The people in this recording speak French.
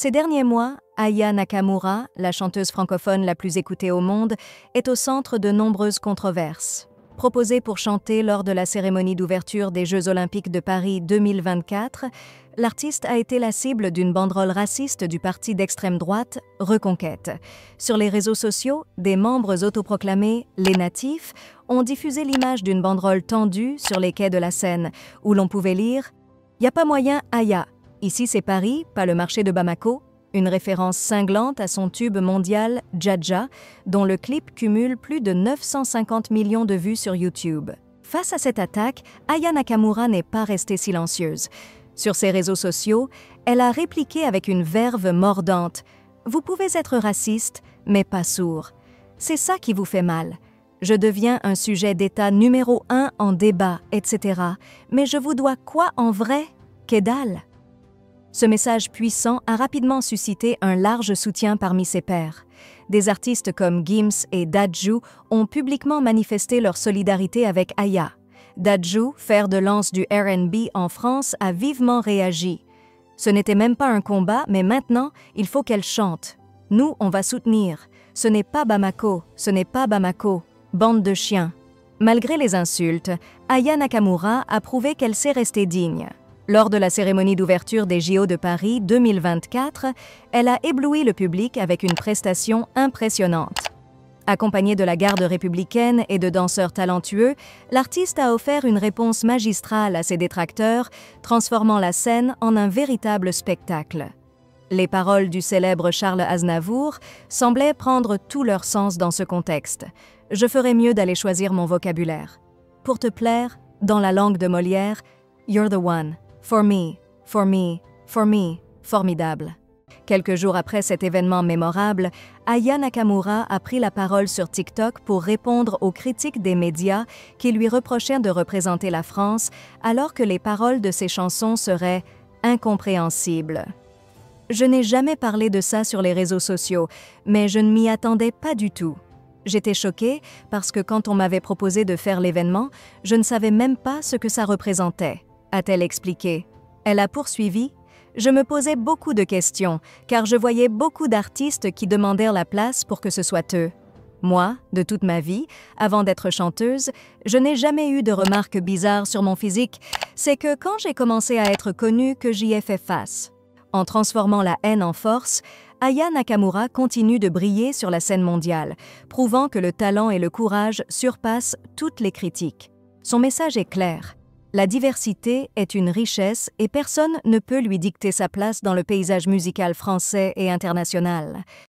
Ces derniers mois, Aya Nakamura, la chanteuse francophone la plus écoutée au monde, est au centre de nombreuses controverses. Proposée pour chanter lors de la cérémonie d'ouverture des Jeux Olympiques de Paris 2024, l'artiste a été la cible d'une banderole raciste du parti d'extrême droite Reconquête. Sur les réseaux sociaux, des membres autoproclamés « les natifs » ont diffusé l'image d'une banderole tendue sur les quais de la Seine, où l'on pouvait lire « Y a pas moyen, Aya. Ici c'est Paris, pas le marché de Bamako », une référence cinglante à son tube mondial Dja Dja, dont le clip cumule plus de 950 millions de vues sur YouTube. Face à cette attaque, Aya Nakamura n'est pas restée silencieuse. Sur ses réseaux sociaux, elle a répliqué avec une verve mordante « Vous pouvez être raciste, mais pas sourd. C'est ça qui vous fait mal. Je deviens un sujet d'État numéro 1 en débat, etc. Mais je vous dois quoi en vrai? Que dalle ?» Ce message puissant a rapidement suscité un large soutien parmi ses pairs. Des artistes comme Gims et Dadju ont publiquement manifesté leur solidarité avec Aya. Dadju, fer de lance du R&B en France, a vivement réagi. « Ce n'était même pas un combat, mais maintenant, il faut qu'elle chante. Nous, on va soutenir. Ce n'est pas Bamako, ce n'est pas Bamako. Bande de chiens. » Malgré les insultes, Aya Nakamura a prouvé qu'elle sait rester digne. Lors de la cérémonie d'ouverture des JO de Paris 2024, elle a ébloui le public avec une prestation impressionnante. Accompagnée de la garde républicaine et de danseurs talentueux, l'artiste a offert une réponse magistrale à ses détracteurs, transformant la scène en un véritable spectacle. Les paroles du célèbre Charles Aznavour semblaient prendre tout leur sens dans ce contexte. Je ferais mieux d'aller choisir mon vocabulaire. Pour te plaire, dans la langue de Molière, You're the one. For me, for me, for me. Formidable. Quelques jours après cet événement mémorable, Aya Nakamura a pris la parole sur TikTok pour répondre aux critiques des médias qui lui reprochaient de représenter la France alors que les paroles de ses chansons seraient incompréhensibles. Je n'ai jamais parlé de ça sur les réseaux sociaux, mais je ne m'y attendais pas du tout. J'étais choquée parce que quand on m'avait proposé de faire l'événement, je ne savais même pas ce que ça représentait, a-t-elle expliqué. Elle a poursuivi « Je me posais beaucoup de questions, car je voyais beaucoup d'artistes qui demandèrent la place pour que ce soit eux. Moi, de toute ma vie, avant d'être chanteuse, je n'ai jamais eu de remarques bizarres sur mon physique. C'est que quand j'ai commencé à être connue que j'y ai fait face. » En transformant la haine en force, Aya Nakamura continue de briller sur la scène mondiale, prouvant que le talent et le courage surpassent toutes les critiques. Son message est clair. La diversité est une richesse et personne ne peut lui dicter sa place dans le paysage musical français et international.